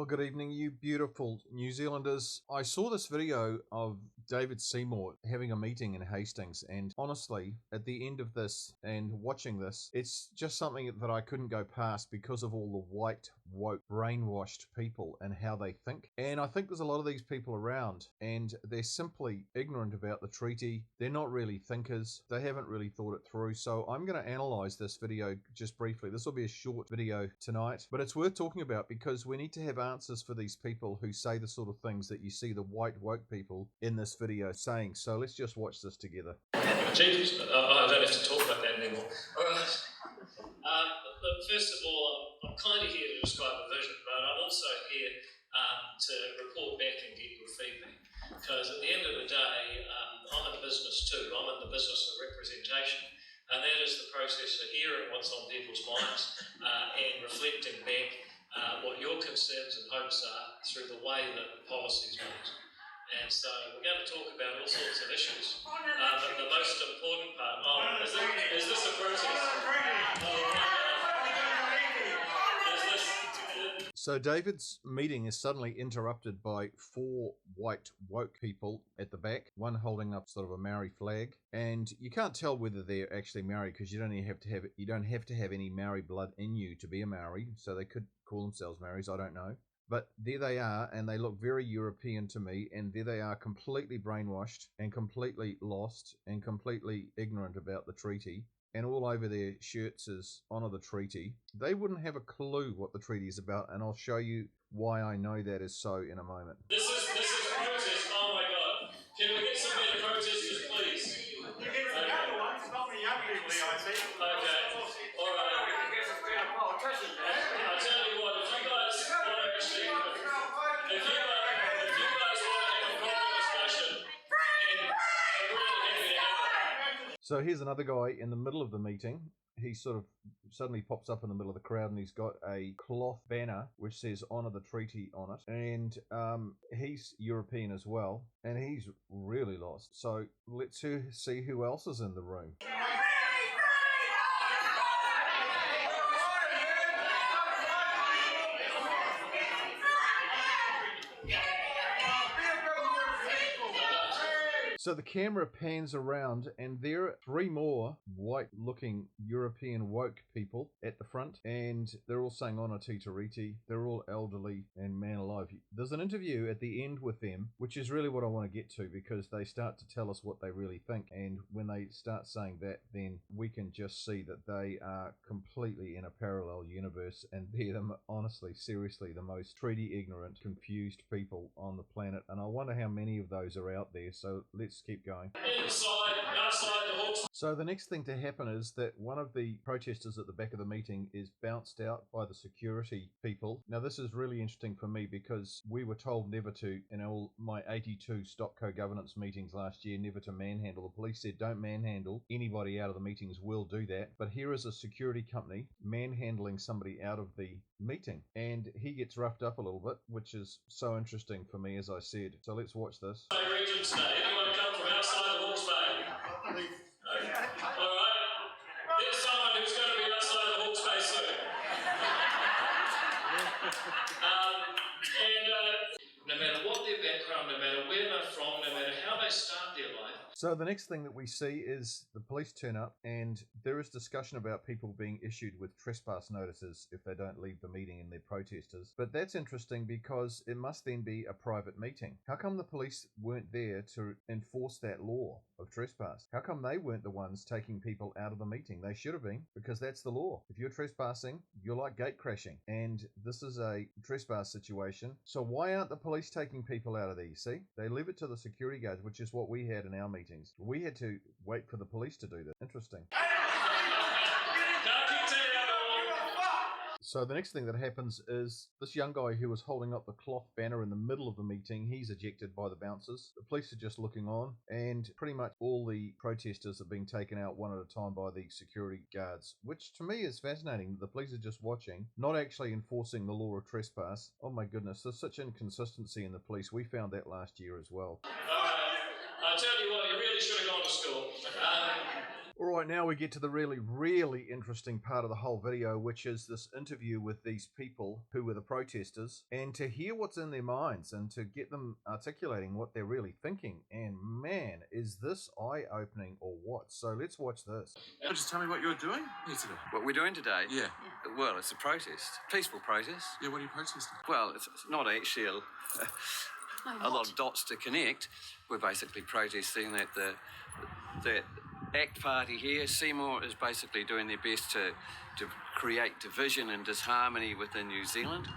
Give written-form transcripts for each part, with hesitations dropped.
good evening, you beautiful New Zealanders. I saw this video of David Seymour having a meeting in Hastings, and honestly, at the end of this and watching this, it's just something that I couldn't go past because of all the white, woke, brainwashed people and how they think. And I think there's a lot of these people around, and they're simply ignorant about the treaty. They're not really thinkers. They haven't really thought it through. So I'm going to analyze this video just briefly. This will be a short video tonight, but it's worth talking about because we need to have answers for these people who say the sort of things that you see the white woke people in this video saying. So let's just watch this together. Jesus, I don't have to talk about that anymore. All right. But first of all, I'm kind of here to describe a vision, but I'm also here to report back and get your feedback. Because at the end of the day, I'm in business too. I'm in the business of representation, and that is the process of hearing what's on people's minds and reflecting back what your concerns and hopes are through the way that the policy is made. And so we're going to talk about all sorts of issues. But the most important part, is this a protest? So David's meeting is suddenly interrupted by four white woke people at the back, one holding up sort of a Maori flag, and you can't tell whether they're actually Maori because you don't have to have any Maori blood in you to be a Maori, so they could call themselves Maoris, I don't know. But there they are, and they look very European to me, and there they are completely brainwashed and completely lost and completely ignorant about the treaty. And all over their shirts is "Honour the Treaty." They wouldn't have a clue what the treaty is about, and I'll show you why I know that is so in a moment. This is protest. Oh my God! Can we get some better protesters, please? You get some younger ones, not the young people, I see. Okay. All right. I tell you what, if you guys want to actually, if you guys want to have a proper discussion, then we're really happy to have it. So here's another guy in the middle of the meeting. He sort of suddenly pops up in the middle of the crowd, and he's got a cloth banner which says "Honour the Treaty" on it. And he's European as well, and he's really lost. So let's see who else is in the room. So the camera pans around, and there are three more white-looking European woke people at the front, and they're all saying "Honour te Tiriti." They're all elderly and man alive. There's an interview at the end with them, which is really what I want to get to, because they start to tell us what they really think, and when they start saying that, then we can just see that they are completely in a parallel universe, and they're honestly, seriously, the most treaty-ignorant, confused people on the planet, and I wonder how many of those are out there. So let's keep going. Outside the hooks. So the next thing to happen is that one of the protesters at the back of the meeting is bounced out by the security people. Now this is really interesting for me because we were told never to, in all my 82 stop co-governance meetings last year, never to manhandle. The police said don't manhandle. Anybody out of the meetings will do that. But here is a security company manhandling somebody out of the meeting, and he gets roughed up a little bit, which is so interesting for me, as I said. So let's watch this. Region today. Anyone come from outside the Hawke's Bay? Okay. All right. There's someone who's going to be outside the Hawke's Bay soon. No matter what their background, no matter where they're from, no matter how they start their life. So the next thing that we see is the police turn up, and there is discussion about people being issued with trespass notices if they don't leave the meeting and they're protesters. But that's interesting because it must then be a private meeting. How come the police weren't there to enforce that law of trespass? How come they weren't the ones taking people out of the meeting? They should have been, because that's the law. If you're trespassing, you're like gate crashing, and this is a trespass situation. So why aren't the police taking people out of there? See, they leave it to the security guards, which is what we had in our meetings. We had to wait for the police to do that. Interesting. So the next thing that happens is this young guy who was holding up the cloth banner in the middle of the meeting, he's ejected by the bouncers. The police are just looking on, and pretty much all the protesters are being taken out one at a time by the security guards, which to me is fascinating. The police are just watching, not actually enforcing the law of trespass. Oh my goodness, there's such inconsistency in the police. We found that last year as well. I tell you what, you really should have gone to school. Alright, now we get to the really interesting part of the whole video, which is this interview with these people who were the protesters, and to hear what's in their minds and to get them articulating what they're really thinking. And man, is this eye-opening or what? So let's watch this. Just tell me what you're doing here today. What we're doing today? Yeah. Well, it's a protest. Peaceful protest. Yeah, what are you protesting? Well, it's not actually a lot of dots to connect. We're basically protesting that the ACT party here, Seymour, is basically doing their best to create division and disharmony within New Zealand.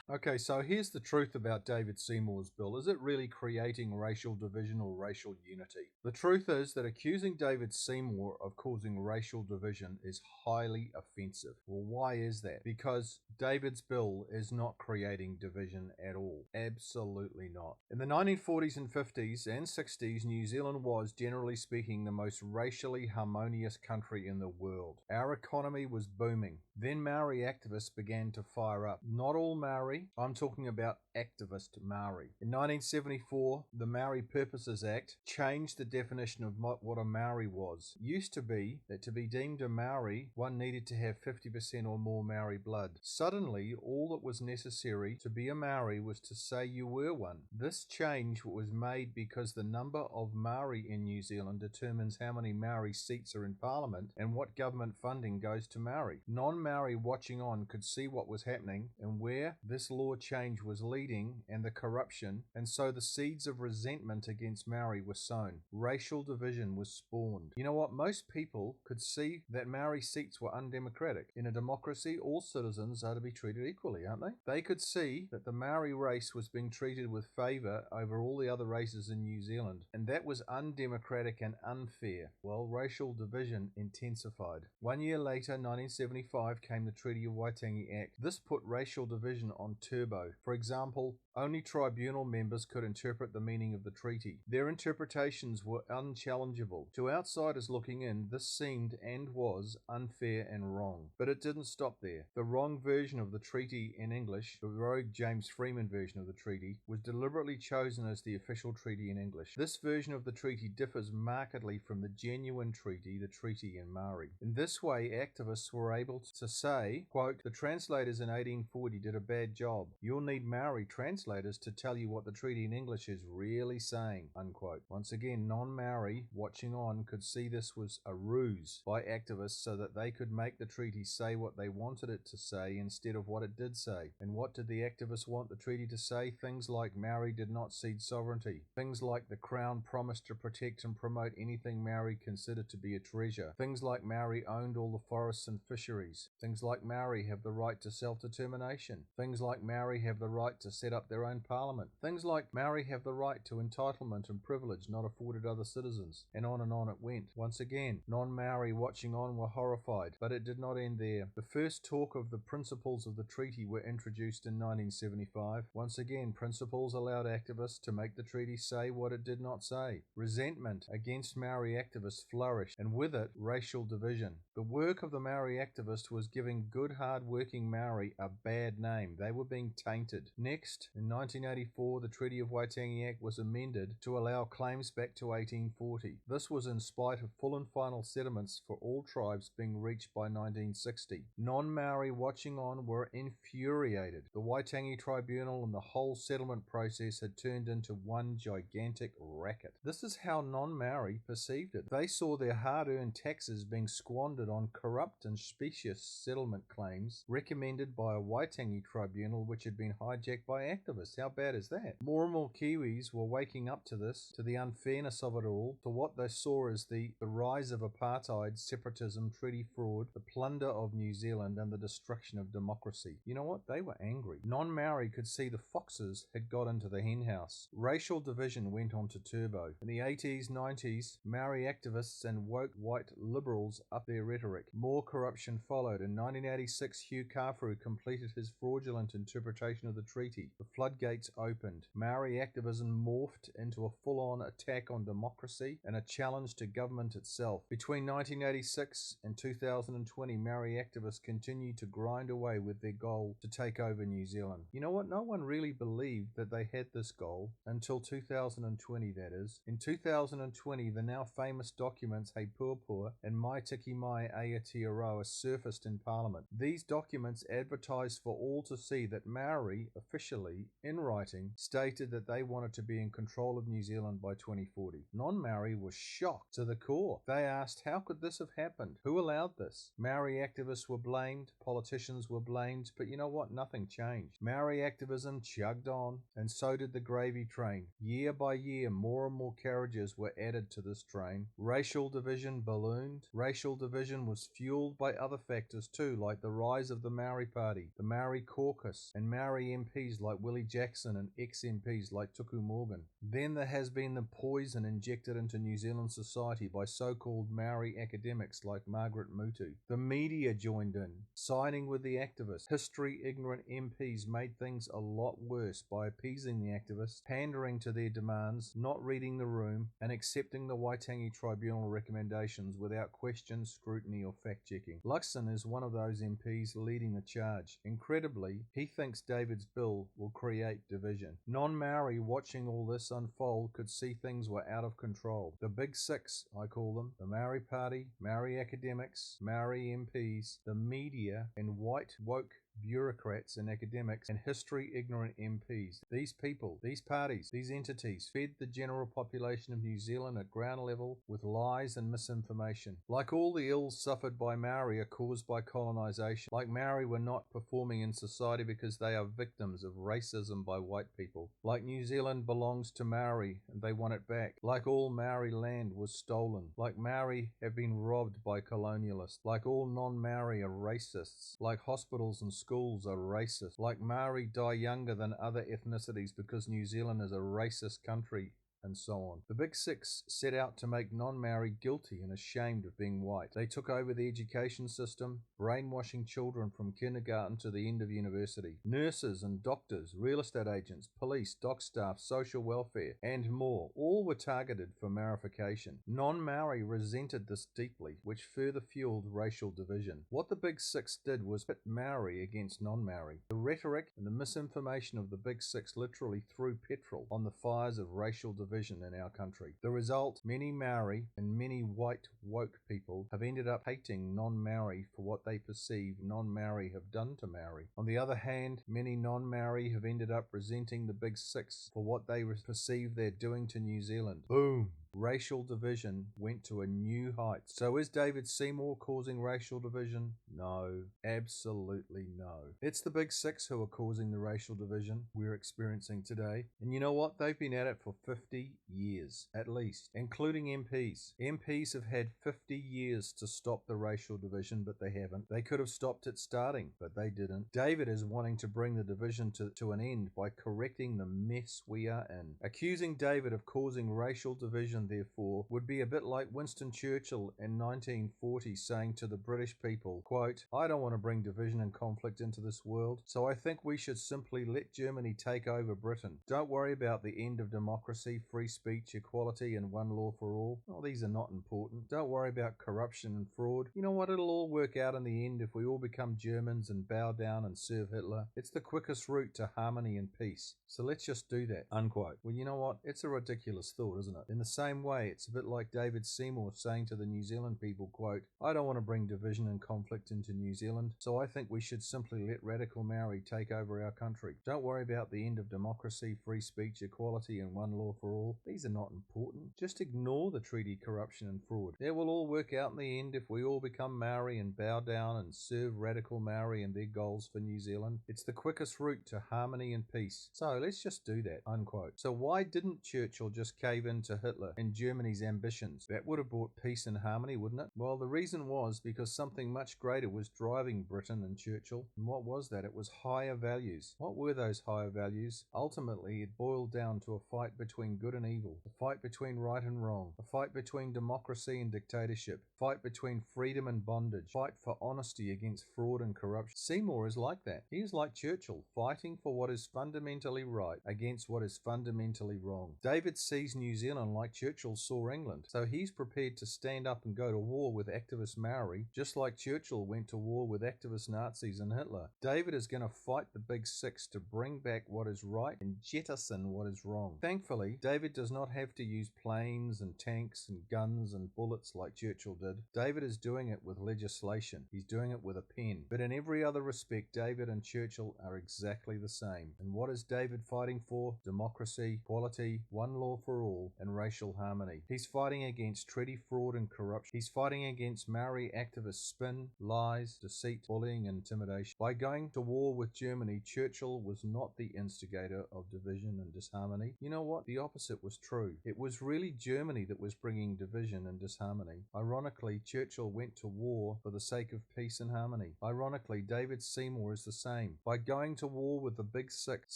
Okay, so here's the truth about David Seymour's bill. Is it really creating racial division or racial unity? The truth is that accusing David Seymour of causing racial division is highly offensive. Well, why is that? Because David's bill is not creating division at all. Absolutely not. In the 1940s and 50s and 60s, New Zealand was, generally speaking, the most racially harmonious country in the world. Our economy was booming. Then Maori activists began to fire up. Not all Maori, I'm talking about activist Maori. In 1974, the Maori Purposes Act changed the definition of what a Maori was. It used to be that to be deemed a Maori, one needed to have 50% or more Maori blood. Suddenly, all that was necessary to be a Maori was to say you were one. This change was made because the number of Maori in New Zealand determines how many Maori seats are in Parliament and what government funding goes to Maori. Non-Maori watching on could see what was happening and where this law change was leading and the corruption, and so the seeds of resentment against Maori were sown. Racial division was spawned. You know what? Most people could see that Maori seats were undemocratic. In a democracy, all citizens are to be treated equally, aren't they? They could see that the Maori race was being treated with favour over all the other races in New Zealand, and that was undemocratic and unfair. Well, racial division intensified. 1 year later, 1975, came the Treaty of Waitangi Act. This put racial division on turbo. For example, only tribunal members could interpret the meaning of the treaty. Their interpretations were unchallengeable. To outsiders looking in, this seemed and was unfair and wrong. But it didn't stop there. The wrong version of the treaty in English, the rogue James Freeman version of the treaty, was deliberately chosen as the official treaty in English. This version of the treaty differs markedly from the genuine treaty, the treaty in Maori. In this way, activists were able to say, quote, "The translators in 1840 did a bad job. You'll need Maori translators to tell you what the treaty in English is really saying," unquote. Once again, non-Maori watching on could see this was a ruse by activists so that they could make the treaty say what they wanted it to say instead of what it did say. And what did the activists want the treaty to say? Things like Maori did not cede sovereignty. Things like the Crown promised to protect and promote anything Maori considered to be a treasure. Things like Maori owned all the forests and fisheries. Things like Maori have the right to self-determination. Things like Maori have the right to set up their own parliament. Things like Maori have the right to entitlement and privilege not afforded other citizens. And on it went. Once again, non-Maori watching on were horrified, but it did not end there. The first talk of the principles of the treaty were introduced in 1975. Once again, principles allowed activists to make the treaty say what it did not say. Resentment against Maori activists flourished, and with it, racial division. The work of the Maori activists was giving good, hard-working Maori a bad name. They were being tainted. Next, in 1984, the Treaty of Waitangi Act was amended to allow claims back to 1840. This was in spite of full and final settlements for all tribes being reached by 1960. Non-Maori watching on were infuriated. The Waitangi Tribunal and the whole settlement process had turned into one gigantic racket. This is how non-Maori perceived it. They saw their hard-earned taxes being squandered on corrupt and specious settlement claims recommended by a Waitangi tribunal which had been hijacked by activists. How bad is that? More and more Kiwis were waking up to this, to the unfairness of it all, to what they saw as the rise of apartheid, separatism, treaty fraud, the plunder of New Zealand, and the destruction of democracy. You know what? They were angry. Non-Maori could see the foxes had got into the henhouse. Racial division went on to turbo. In the 80s, 90s, Maori activists and woke white liberals upped their rhetoric. More corruption followed. In 1986, Hugh Kawharu completed his fraudulent interpretation of the treaty, the floodgates opened. Maori activism morphed into a full-on attack on democracy and a challenge to government itself. Between 1986 and 2020, Maori activists continued to grind away with their goal to take over New Zealand. You know what? No one really believed that they had this goal until 2020, that is. In 2020, the now famous documents He Puapua and Mai Tiki Mai Aotearoa surfaced in Parliament. These documents advertised for all to see that Maori, officially, in writing, stated that they wanted to be in control of New Zealand by 2040. Non-Maori were shocked to the core. They asked, how could this have happened? Who allowed this? Maori activists were blamed, politicians were blamed, but you know what? Nothing changed. Maori activism chugged on, and so did the gravy train. Year by year, more and more carriages were added to this train. Racial division ballooned. Racial division was fueled by other factors too, like the rise of the Maori Party, the Maori Caucus, and Maori MPs like Willie Jackson and ex-MPs like Tuku Morgan. Then there has been the poison injected into New Zealand society by so-called Maori academics like Margaret Mutu. The media joined in, siding with the activists. History-ignorant MPs made things a lot worse by appeasing the activists, pandering to their demands, not reading the room, and accepting the Waitangi Tribunal recommendations without question, scrutiny, or fact-checking. Luxon is one of those MPs leading the charge. Incredibly, he thinks David's bill will create division. Non-Maori watching all this unfold could see things were out of control. The Big Six, I call them, the Maori Party, Maori academics, Maori MPs, the media, and white woke bureaucrats and academics and history-ignorant MPs. These people, these parties, these entities fed the general population of New Zealand at ground level with lies and misinformation. Like all the ills suffered by Maori are caused by colonisation. Like Maori were not performing in society because they are victims of racism by white people. Like New Zealand belongs to Maori and they want it back. Like all Maori land was stolen. Like Maori have been robbed by colonialists. Like all non-Maori are racists. Like hospitals and schools are racist. Like Maori die younger than other ethnicities because New Zealand is a racist country, and so on. The Big Six set out to make non-Maori guilty and ashamed of being white. They took over the education system, brainwashing children from kindergarten to the end of university. Nurses and doctors, real estate agents, police, dock staff, social welfare, and more, all were targeted for Maorification. Non-Maori resented this deeply, which further fueled racial division. What the Big Six did was pit Maori against non-Maori. The rhetoric and the misinformation of the Big Six literally threw petrol on the fires of racial division in our country. The result, many Maori and many white woke people have ended up hating non-Maori for what they perceive non-Maori have done to Maori. On the other hand, many non-Maori have ended up resenting the Big Six for what they perceive they're doing to New Zealand. Boom! Racial division went to a new height. So is David Seymour causing racial division? No, absolutely no. It's the Big Six who are causing the racial division we're experiencing today. And you know what? They've been at it for 50 years, at least, including MPs. MPs have had 50 years to stop the racial division, but they haven't. They could have stopped it starting, but they didn't. David is wanting to bring the division to an end by correcting the mess we are in. Accusing David of causing racial division, therefore, would be a bit like Winston Churchill in 1940 saying to the British people, quote, "I don't want to bring division and conflict into this world, so I think we should simply let Germany take over Britain. Don't worry about the end of democracy, free speech, equality, and one law for all. Oh, these are not important. Don't worry about corruption and fraud. You know what? It'll all work out in the end if we all become Germans and bow down and serve Hitler. It's the quickest route to harmony and peace. So let's just do that." Unquote. Well, you know what? It's a ridiculous thought, isn't it? In the same way, it's a bit like David Seymour saying to the New Zealand people, quote, "I don't want to bring division and conflict into New Zealand, so I think we should simply let radical Maori take over our country. Don't worry about the end of democracy, free speech, equality, and one law for all. These are not important. Just ignore the treaty, corruption, and fraud. It will all work out in the end if we all become Maori and bow down and serve radical Maori and their goals for New Zealand. It's the quickest route to harmony and peace. So let's just do that." Unquote. So why didn't Churchill just cave in to Hitler and Germany's ambitions. That would have brought peace and harmony, wouldn't it? Well, the reason was because something much greater was driving Britain and Churchill. And what was that? It was higher values. What were those higher values? Ultimately, it boiled down to a fight between good and evil, a fight between right and wrong, a fight between democracy and dictatorship, a fight between freedom and bondage, a fight for honesty against fraud and corruption. Seymour is like that. He is like Churchill, fighting for what is fundamentally right against what is fundamentally wrong. David sees New Zealand like Churchill saw England, so he's prepared to stand up and go to war with activist Maori, just like Churchill went to war with activist Nazis and Hitler. David is going to fight the Big Six to bring back what is right and jettison what is wrong. Thankfully, David does not have to use planes and tanks and guns and bullets like Churchill did. David is doing it with legislation. He's doing it with a pen. But in every other respect, David and Churchill are exactly the same. And what is David fighting for? Democracy, equality, one law for all, and racial harmony. He's fighting against treaty fraud and corruption. He's fighting against Maori activist spin, lies, deceit, bullying, and intimidation. By going to war with Germany, Churchill was not the instigator of division and disharmony. You know what? The opposite was true. It was really Germany that was bringing division and disharmony. Ironically, Churchill went to war for the sake of peace and harmony. Ironically, David Seymour is the same. By going to war with the Big Six,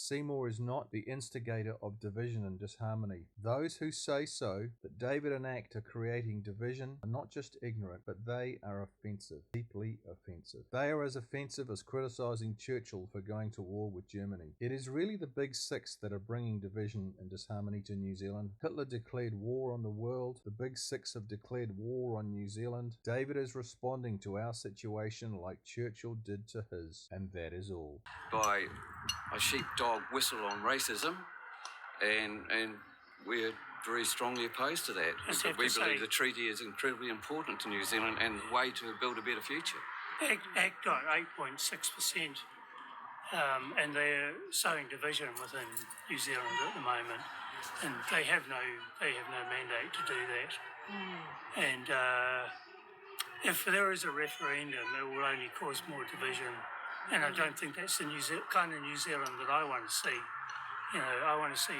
Seymour is not the instigator of division and disharmony. Those who say so, that David and Act are creating division, are not just ignorant, but they are offensive, deeply offensive. They are as offensive as criticizing Churchill for going to war with Germany. It is really the Big Six that are bringing division and disharmony to New Zealand. Hitler declared war on the world. The Big Six have declared war on New Zealand. David is responding to our situation like Churchill did to his, and that is all. By a sheepdog whistle on racism, and we're very strongly opposed to that. We believe the treaty is incredibly important to New Zealand and the way to build a better future. ACT got 8.6%, and they're sowing division within New Zealand at the moment, and they have no mandate to do that. And if there is a referendum, it will only cause more division, and I don't think that's the kind of New Zealand that I want to see. You know, I want to see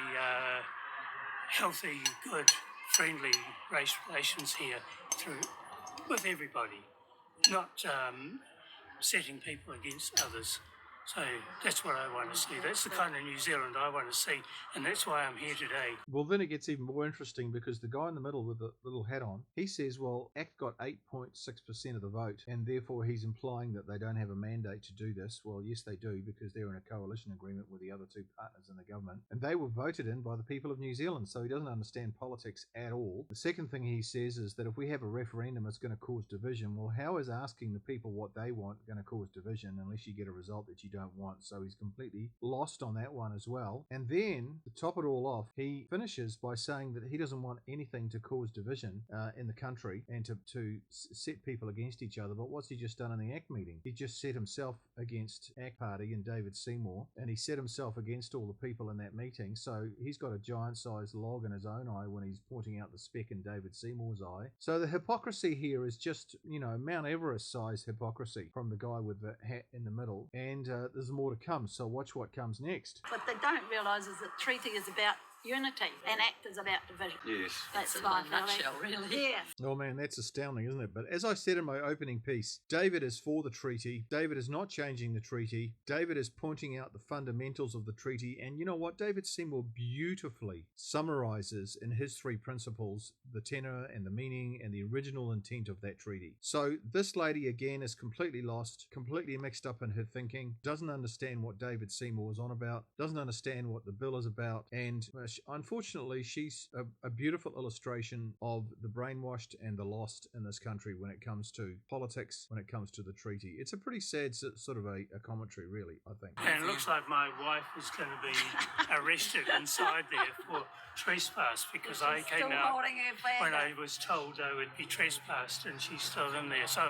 healthy, good, friendly race relations here with everybody, not setting people against others. So that's what I want to see. That's the kind of New Zealand I want to see, and that's why I'm here today. Well, then it gets even more interesting because the guy in the middle with the little hat on, he says, well, ACT got 8.6% of the vote, and therefore he's implying that they don't have a mandate to do this. Well, yes, they do, because they're in a coalition agreement with the other two partners in the government, and they were voted in by the people of New Zealand, so he doesn't understand politics at all. The second thing he says is that if we have a referendum, it's going to cause division. Well, how is asking the people what they want going to cause division unless you get a result that you don't want? So he's completely lost on that one as well. And then to top it all off, he finishes by saying that he doesn't want anything to cause division in the country and to set people against each other. But what's he just done in the ACT meeting? He just set himself against ACT Party and David Seymour, and he set himself against all the people in that meeting. So he's got a giant-sized log in his own eye when he's pointing out the speck in David Seymour's eye. So the hypocrisy here is just, you know, Mount Everest-sized hypocrisy from the guy with the hat in the middle. And there's more to come, so watch what comes next. What they don't realise is that treaty is about unity and ACT is about division. Yes. That's my nutshell, really. Yeah. Oh man, that's astounding, isn't it? But as I said in my opening piece, David is for the treaty. David is not changing the treaty. David is pointing out the fundamentals of the treaty. And you know what? David Seymour beautifully summarizes in his 3 principles the tenor and the meaning and the original intent of that treaty. So this lady, again, is completely lost, completely mixed up in her thinking, doesn't understand what David Seymour is on about, doesn't understand what the bill is about, and unfortunately, she's a beautiful illustration of the brainwashed and the lost in this country when it comes to politics, when it comes to the treaty. It's a pretty sad sort of a commentary, really, I think. And it looks like my wife is going to be arrested inside there for trespass, because I came out when I was told I would be trespassed, and she's still in there. So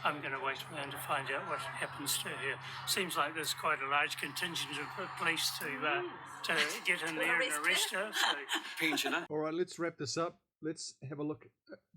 I'm going to wait around to find out what happens to her. Seems like there's quite a large contingent of police to get in there and arrest her. So. Pensioner. All right, let's wrap this up. Let's have a look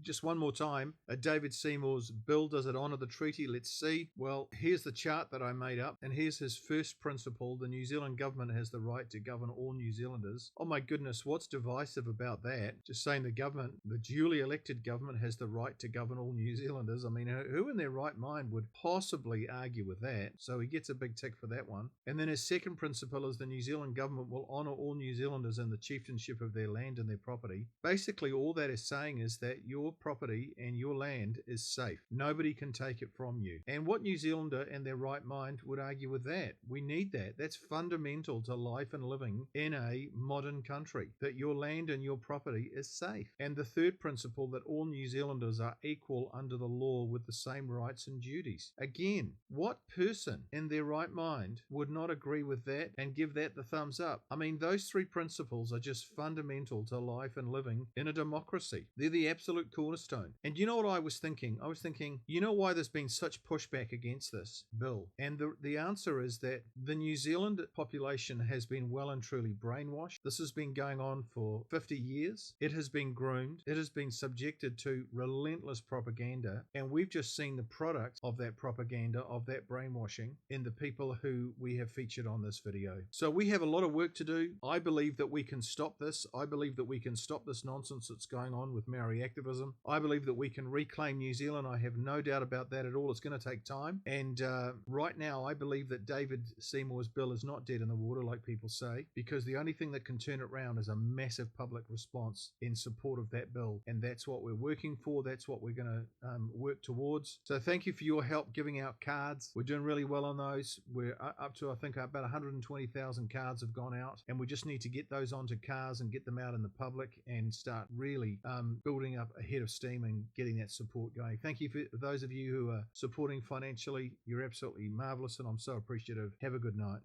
just one more time, David Seymour's bill, does it honour the treaty? Let's see. Well, here's the chart that I made up, and here's his first principle. The New Zealand government has the right to govern all New Zealanders. Oh my goodness, what's divisive about that? Just saying the government, the duly elected government, has the right to govern all New Zealanders. I mean, who in their right mind would possibly argue with that? So he gets a big tick for that one. And then his second principle is the New Zealand government will honour all New Zealanders in the chieftainship of their land and their property. Basically, all that is saying is that your property and your land is safe. Nobody can take it from you. And what New Zealander in their right mind would argue with that? We need that. That's fundamental to life and living in a modern country, that your land and your property is safe. And the third principle, that all New Zealanders are equal under the law with the same rights and duties. Again, what person in their right mind would not agree with that and give that the thumbs up? I mean, those three principles are just fundamental to life and living in a democracy. They're the absolute cornerstone. And you know what I was thinking? I was thinking, you know why there's been such pushback against this bill? And the answer is that the New Zealand population has been well and truly brainwashed. This has been going on for 50 years. It has been groomed. It has been subjected to relentless propaganda. And we've just seen the product of that propaganda, of that brainwashing, in the people who we have featured on this video. So we have a lot of work to do. I believe that we can stop this. I believe that we can stop this nonsense that's going on with Maori activism. I believe that we can reclaim New Zealand. I have no doubt about that at all. It's going to take time. And right now, I believe that David Seymour's bill is not dead in the water, like people say, because the only thing that can turn it around is a massive public response in support of that bill. And that's what we're working for. That's what we're going to work towards. So thank you for your help giving out cards. We're doing really well on those. We're up to, I think, about 120,000 cards have gone out, and we just need to get those onto cars and get them out in the public and start really building up a head of steam and getting that support going. Thank you for those of you who are supporting financially. You're absolutely marvelous, and I'm so appreciative. Have a good night.